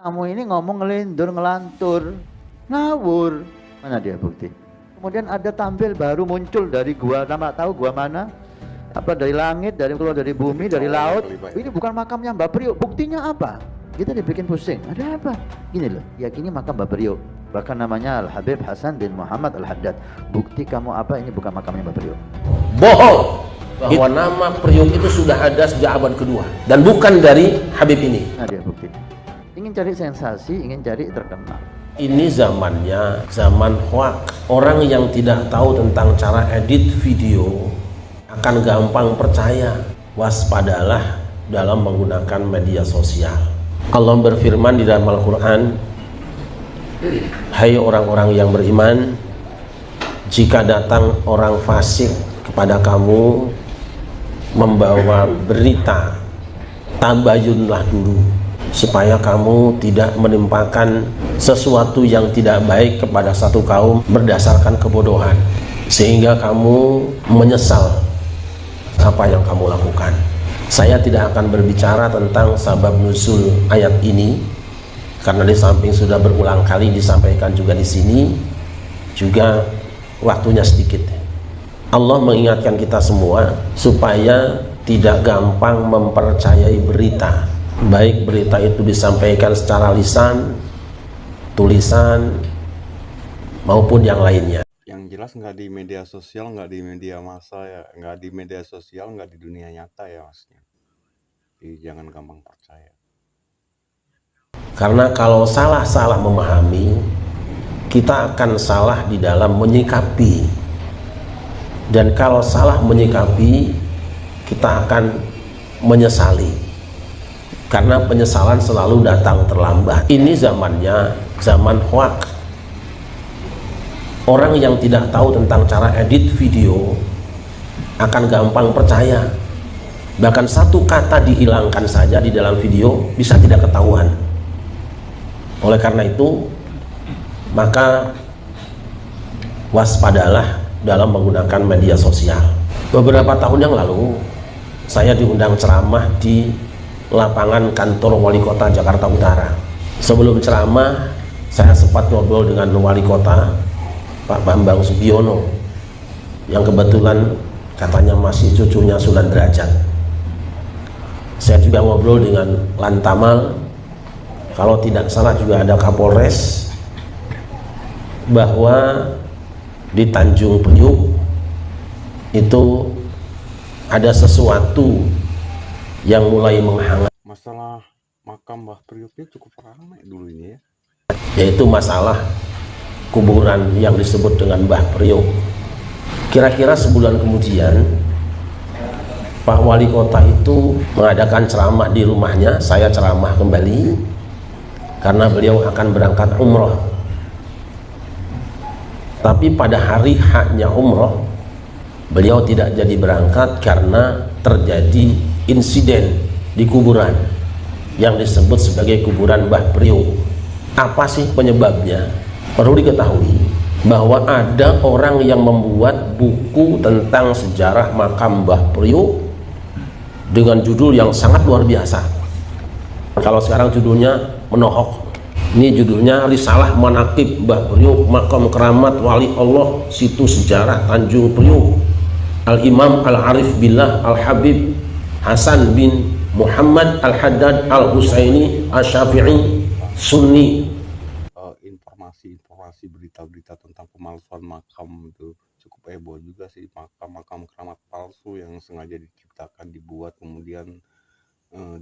Kamu ini ngomong ngelindur, ngelantur, ngawur. Mana dia bukti? Kemudian ada tampil baru muncul dari gua, nama tahu gua mana? Apa dari langit, dari keluar dari bumi, dari laut. Ini bukan makamnya Mbak Priok. Buktinya apa? Kita dibikin pusing. Ada apa? Gini loh, yakini makam Mbak Priok. Bahkan namanya Al Habib Hasan bin Muhammad Al Haddad. Bukti kamu apa? Ini bukan makamnya Mbak Priok. Bohong bahwa nama Priok itu sudah ada sejak abad kedua dan bukan dari Habib ini. Nah dia bukti. Ingin cari sensasi, ingin cari terkenal. Ini zamannya zaman hoax. Orang yang tidak tahu tentang cara edit video akan gampang percaya. Waspadalah dalam menggunakan media sosial. Allah berfirman di dalam Al-Quran, hai orang-orang yang beriman, jika datang orang fasik kepada kamu membawa berita, tabayunlah dulu supaya kamu tidak menimpakan sesuatu yang tidak baik kepada satu kaum berdasarkan kebodohan, sehingga kamu menyesal apa yang kamu lakukan. Saya tidak akan berbicara tentang sabab nuzul ayat ini karena di samping sudah berulang kali disampaikan juga di sini, juga waktunya sedikit. Allah mengingatkan kita semua supaya tidak gampang mempercayai berita, baik berita itu disampaikan secara lisan, tulisan, maupun yang lainnya. Yang jelas nggak di media sosial, nggak di media massa ya, nggak di media sosial, nggak di dunia nyata ya maksudnya. Jadi jangan gampang percaya. Karena kalau salah-salah memahami, kita akan salah di dalam menyikapi. Dan kalau salah menyikapi, kita akan menyesali. Karena penyesalan selalu datang terlambat. Ini zamannya zaman hoax. Orang yang tidak tahu tentang cara edit video akan gampang percaya. Bahkan satu kata dihilangkan saja di dalam video bisa tidak ketahuan. Oleh karena itu, maka waspadalah dalam menggunakan media sosial. Beberapa tahun yang lalu saya diundang ceramah di lapangan kantor wali kota Jakarta Utara. Sebelum ceramah, saya sempat ngobrol dengan wali kota Pak Bambang Subiono yang kebetulan katanya masih cucunya Sunan Derajat. Saya juga ngobrol dengan Lantamal, kalau tidak salah juga ada Kapolres, bahwa di Tanjung Priuk itu ada sesuatu yang mulai menghangat. Masalah makam Mbah Prioknya cukup ramai dulu ini ya. Yaitu masalah kuburan yang disebut dengan Mbah Priok. Kira-kira sebulan kemudian Pak Wali Kota itu mengadakan ceramah di rumahnya. Saya ceramah kembali karena beliau akan berangkat umroh. Tapi pada hari haknya umroh, beliau tidak jadi berangkat karena terjadi insiden di kuburan yang disebut sebagai kuburan Mbah Priok. Apa sih penyebabnya? Perlu diketahui bahwa ada orang yang membuat buku tentang sejarah makam Mbah Priok dengan judul yang sangat luar biasa. Kalau sekarang judulnya menohok. Ini judulnya Risalah Manaqib Mbah Priok, Makam Keramat Wali Allah, Situs Sejarah Tanjung Priok, Al-Imam Al-Arif Billah Al-Habib Hasan bin Muhammad Al-Haddad Al-Husaini Al-Syafi'i Sunni. Informasi berita-berita tentang pemalsuan makam itu cukup heboh juga sih. Makam keramat palsu yang sengaja diciptakan, dibuat, kemudian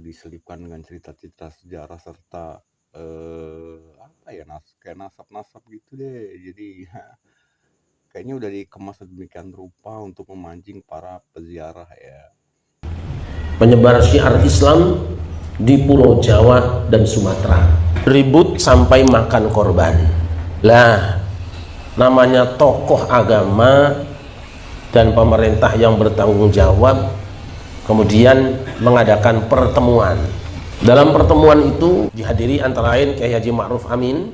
diselipkan dengan cerita-cerita sejarah serta kayak nasab-nasab gitu deh. Jadi kayaknya udah dikemas sedemikian rupa untuk memancing para peziarah ya. Penyebar syiar Islam di Pulau Jawa dan Sumatera, ribut sampai makan korban. Lah, namanya tokoh agama dan pemerintah yang bertanggung jawab kemudian mengadakan pertemuan. Dalam pertemuan itu dihadiri antara lain Kiai Haji Ma'ruf Amin,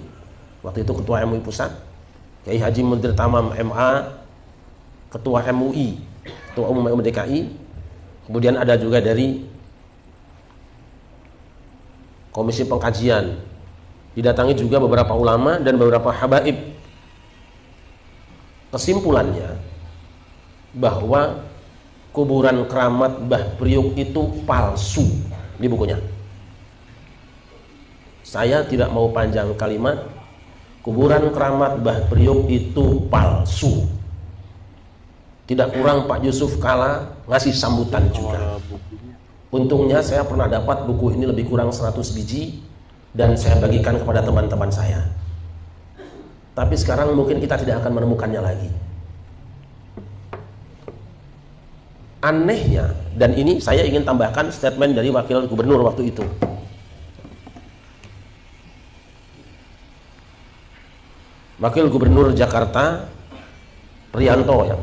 waktu itu Ketua MUI Pusat, Kiai Haji Muntir Tamam MA, Ketua MUI, Ketua Umum DKI, kemudian ada juga dari Komisi Pengkajian didatangi juga beberapa ulama dan beberapa habaib. Kesimpulannya bahwa kuburan keramat Mbah Priuk itu palsu di bukunya. Saya tidak mau panjang kalimat, kuburan keramat Mbah Priuk itu palsu. Tidak kurang Pak Yusuf Kala ngasih sambutan juga. Untungnya saya pernah dapat buku ini lebih kurang 100 biji dan saya bagikan kepada teman-teman saya. Tapi sekarang mungkin kita tidak akan menemukannya lagi. Anehnya, dan ini saya ingin tambahkan statement dari wakil gubernur waktu itu. Wakil Gubernur Jakarta Rianto yang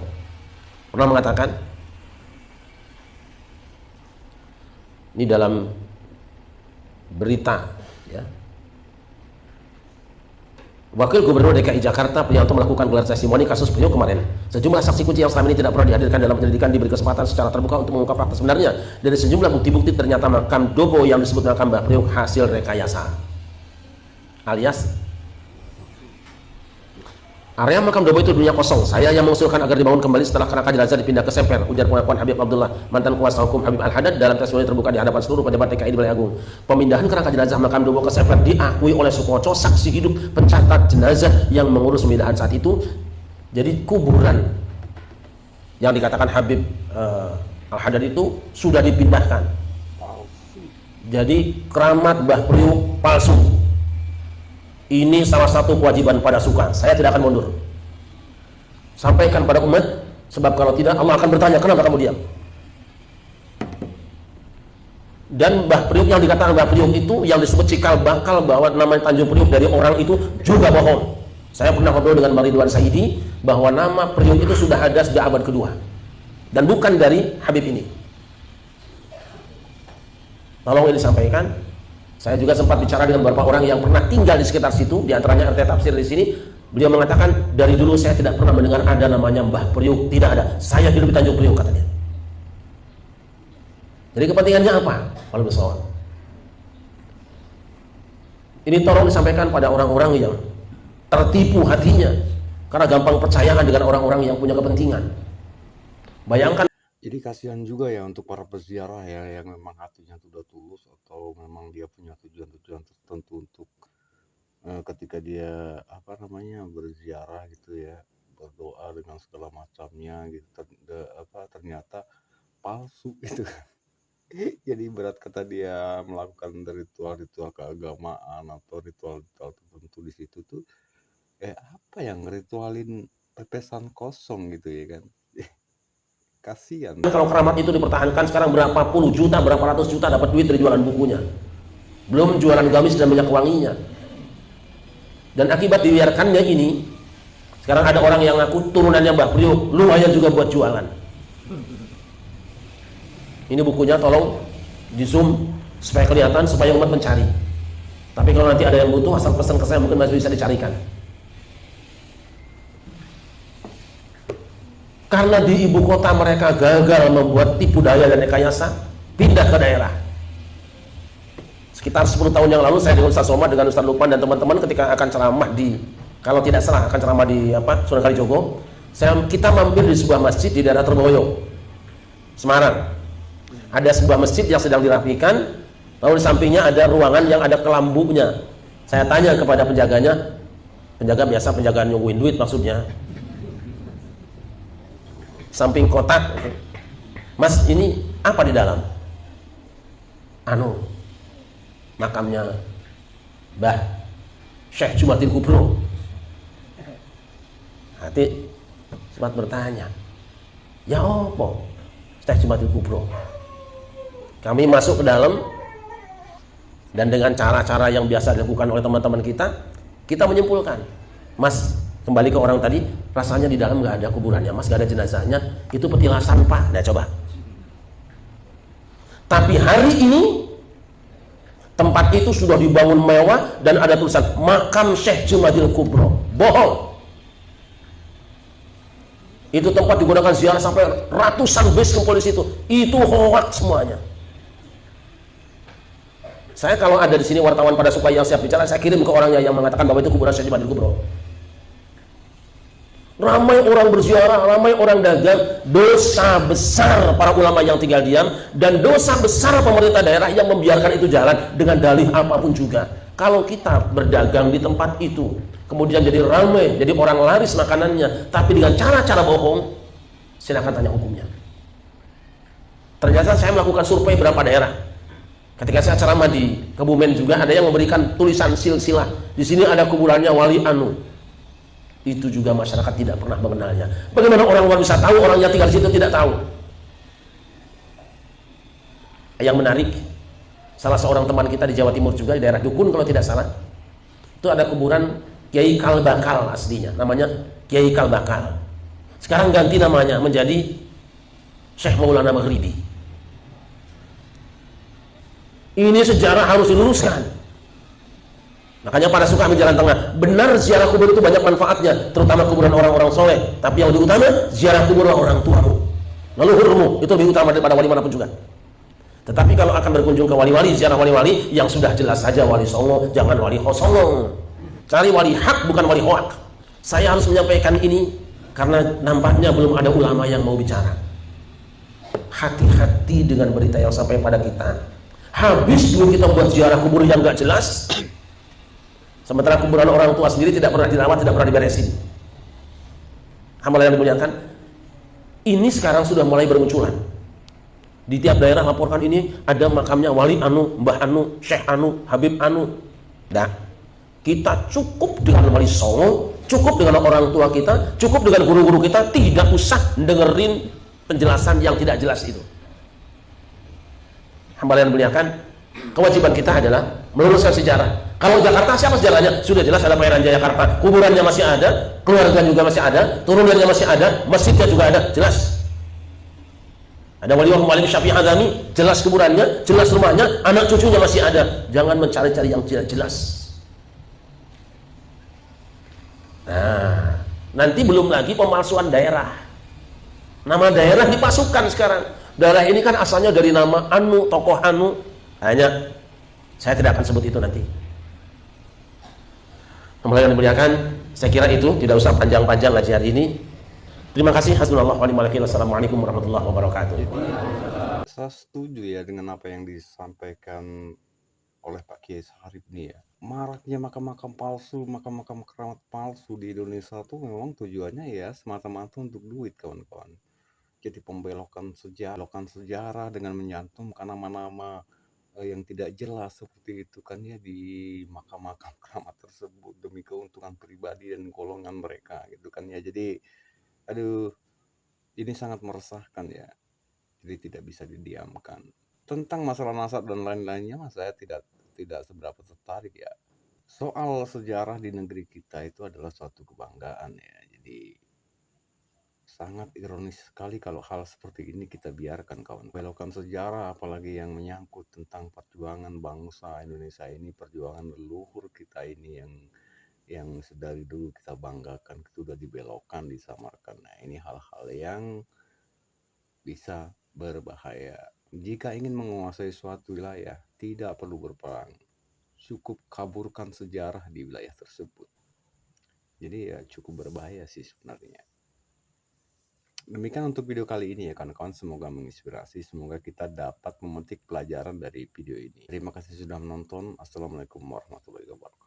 pernah mengatakan, ini dalam berita ya, Wakil Gubernur DKI Jakarta Prianto melakukan gelar testimoni kasus Priuk kemarin. Sejumlah saksi kunci yang selama ini tidak pernah dihadirkan dalam penyelidikan diberi kesempatan secara terbuka untuk mengungkap fakta sebenarnya. Dari sejumlah bukti-bukti ternyata makam Dobo yang disebut makam Mbah Priuk hasil rekayasa, alias area makam Dobo itu dulunya kosong. Saya yang mengusulkan agar dibangun kembali setelah kerangka jenazah dipindah ke Semper, ujar pengakuan Habib Abdullah, mantan kuasa hukum Habib Al-Haddad dalam testimoni terbuka di hadapan seluruh pejabat DKI di Balai Agung. Pemindahan kerangka jenazah makam Dobo ke Semper diakui oleh Sukoco, saksi hidup pencatat jenazah yang mengurus pemindahan saat itu. Jadi kuburan yang dikatakan Habib Al-Haddad itu sudah dipindahkan. Jadi keramat Mbah Priuk palsu. Ini salah satu kewajiban pada Suka. Saya tidak akan mundur. Sampaikan pada umat, sebab kalau tidak Allah akan bertanya, kenapa kamu diam? Dan Mbah Priuk yang dikatakan Mbah Priuk itu, yang disebut cikal bakal bahwa namanya Tanjung Priuk dari orang itu juga bohong. Saya pernah ngobrol dengan Bang Ridwan Saidi bahwa nama Priuk itu sudah ada sejak abad kedua dan bukan dari Habib ini. Tolong ini disampaikan. Saya juga sempat bicara dengan beberapa orang yang pernah tinggal di sekitar situ, di antaranya RT Tafsir di sini. Beliau mengatakan, dari dulu saya tidak pernah mendengar ada namanya Mbah Priuk, tidak ada. Saya hidup di Tanjung Priuk, katanya. Jadi kepentingannya apa? Kalau besok. Ini tolong disampaikan pada orang-orang yang tertipu hatinya karena gampang percayaan dengan orang-orang yang punya kepentingan. Bayangkan. Jadi kasihan juga ya untuk para peziarah ya yang memang hatinya sudah tulus atau memang dia punya tujuan-tujuan tertentu untuk ketika dia berziarah gitu ya, berdoa dengan segala macamnya gitu, ternyata palsu gitu. Jadi berat kata dia melakukan ritual-ritual keagamaan atau ritual-ritual tertentu di situ tuh apa yang ritualin pepesan kosong gitu ya kan. Kasihan. Kalau keramat itu dipertahankan sekarang berapa puluh juta, berapa ratus juta dapat duit dari jualan bukunya. Belum jualan gamis dan minyak wanginya. Dan akibat dibiarkannya ini, sekarang ada orang yang ngaku turunannya Mbah Priuk, lumayan juga buat jualan. Ini bukunya tolong di zoom supaya kelihatan, supaya umat mencari. Tapi kalau nanti ada yang butuh, asal pesan ke saya mungkin masih bisa dicarikan. Karena di ibu kota mereka gagal membuat tipu daya dan rekayasa, pindah ke daerah. Sekitar 10 tahun yang lalu saya dengan Ustaz Somad, dengan Ustaz Lukman dan teman-teman ketika akan ceramah di, kalau tidak salah akan ceramah di Sunan Kalijogo, kita mampir di sebuah masjid di daerah Terboyo, Semarang. Ada sebuah masjid yang sedang dirapikan, lalu di sampingnya ada ruangan yang ada kelambunya. Saya tanya kepada penjaganya, penjaga biasa penjagaan nyungguin duit maksudnya, samping kotak, Mas ini apa di dalam? Makamnya Mbah Syekh Jumatil Kubro. Hati sempat bertanya, ya apa Syekh Jumatil Kubro? Kami masuk ke dalam dan dengan cara-cara yang biasa dilakukan oleh teman-teman kita menyimpulkan, Mas, kembali ke orang tadi, rasanya di dalam nggak ada kuburannya, Mas, nggak ada jenazahnya, itu petilasan, Pak. Nah, coba. Tapi hari ini tempat itu sudah dibangun mewah dan ada tulisan makam Syekh Jumatil Kubro. Bohong. Itu tempat digunakan ziarah sampai ratusan bis kumpul di situ. Itu hoax semuanya. Saya kalau ada di sini wartawan pada suka yang siap bicara, saya kirim ke orangnya yang mengatakan bahwa itu kuburan Syekh Madil Kubro. Ramai orang berziarah, ramai orang dagang. Dosa besar para ulama yang tinggal diam, dan dosa besar pemerintah daerah yang membiarkan itu jalan dengan dalih apapun juga. Kalau kita berdagang di tempat itu, kemudian jadi ramai, jadi orang laris makanannya, tapi dengan cara-cara bohong, silakan tanya hukumnya. Ternyata saya melakukan survei berapa daerah. Ketika saya ceramah di Kebumen juga ada yang memberikan tulisan silsilah. Di sini ada kuburannya Wali Anu. Itu juga masyarakat tidak pernah mengenalnya. Bagaimana orang luar bisa tahu, orang yang tinggal di situ tidak tahu? Yang menarik, salah seorang teman kita di Jawa Timur juga di daerah Dukun kalau tidak salah, itu ada kuburan Kiai Kalbakal aslinya, namanya Kiai Kalbakal. Sekarang ganti namanya menjadi Syekh Maulana Maghribi. Ini sejarah harus diluruskan. Makanya pada suka ambil jalan tengah. Benar ziarah kubur itu banyak manfaatnya, terutama kuburan orang-orang soleh. Tapi yang lebih utama, ziarah kubur orang tuamu, leluhurmu, itu lebih utama daripada wali manapun juga. Tetapi kalau akan berkunjung ke wali-wali, ziarah wali-wali yang sudah jelas saja wali songo, jangan wali kosong. Cari wali hak, bukan wali hoak. Saya harus menyampaikan ini karena nampaknya belum ada ulama yang mau bicara. Hati-hati dengan berita yang sampai pada kita. Habis dulu kita buat ziarah kubur yang gak jelas, sementara kuburan orang tua sendiri tidak pernah dirawat, tidak pernah diberesin. Hamba yang dimuliakan, ini sekarang sudah mulai bermunculan. Di tiap daerah laporkan ini ada makamnya Wali Anu, Mbah Anu, Syekh Anu, Habib Anu. Nah, kita cukup dengan Wali Songo, cukup dengan orang tua kita, cukup dengan guru-guru kita, tidak usah dengerin penjelasan yang tidak jelas itu. Hamba yang dimuliakan, kewajiban kita adalah meluruskan sejarah. Kalau Jakarta siapa sejarahnya? Sudah jelas ada Pangeran Jayakarta, kuburannya masih ada, keluarga juga masih ada, turunannya masih ada, masjidnya juga ada, jelas. Ada Waliullah Malik Syafi'i Azami, jelas kuburannya, jelas rumahnya, anak cucunya masih ada. Jangan mencari-cari yang tidak jelas. Nah, nanti belum lagi pemalsuan daerah. Nama daerah dipasukan sekarang. Daerah ini kan asalnya dari nama Anu, tokoh Anu. Hanya saya tidak akan sebut itu nanti. Mulai yang dimuliakan, saya kira itu tidak usah panjang-panjang ngaji hari ini. Terima kasih. Hasbunallah wa ni'mal wakil. Assalamualaikum warahmatullahi wabarakatuh. Saya setuju ya dengan apa yang disampaikan oleh Pak Kiai Saharif ini ya. Maraknya makam-makam palsu, makam-makam keramat palsu di Indonesia tuh memang tujuannya ya semata-mata untuk duit, kawan-kawan. Jadi pembelokan sejarah dengan menyantumkan nama-nama yang tidak jelas seperti itu kan ya di makam-makam keramat tersebut demi keuntungan pribadi dan golongan mereka gitu kan ya. Jadi aduh, ini sangat meresahkan ya. Jadi tidak bisa didiamkan. Tentang masalah nasab dan lain-lainnya saya tidak seberapa tertarik ya. Soal sejarah di negeri kita itu adalah suatu kebanggaan ya. Jadi sangat ironis sekali kalau hal seperti ini kita biarkan, kawan. Belokan sejarah apalagi yang menyangkut tentang perjuangan bangsa Indonesia ini, perjuangan leluhur kita ini yang sedari dulu kita banggakan, sudah dibelokkan, disamarkan. Nah, ini hal-hal yang bisa berbahaya. Jika ingin menguasai suatu wilayah, tidak perlu berperang. Cukup kaburkan sejarah di wilayah tersebut. Jadi ya cukup berbahaya sih sebenarnya. Demikian untuk video kali ini ya kawan-kawan, semoga menginspirasi, semoga kita dapat memetik pelajaran dari video ini. Terima kasih sudah menonton. Assalamualaikum warahmatullahi wabarakatuh.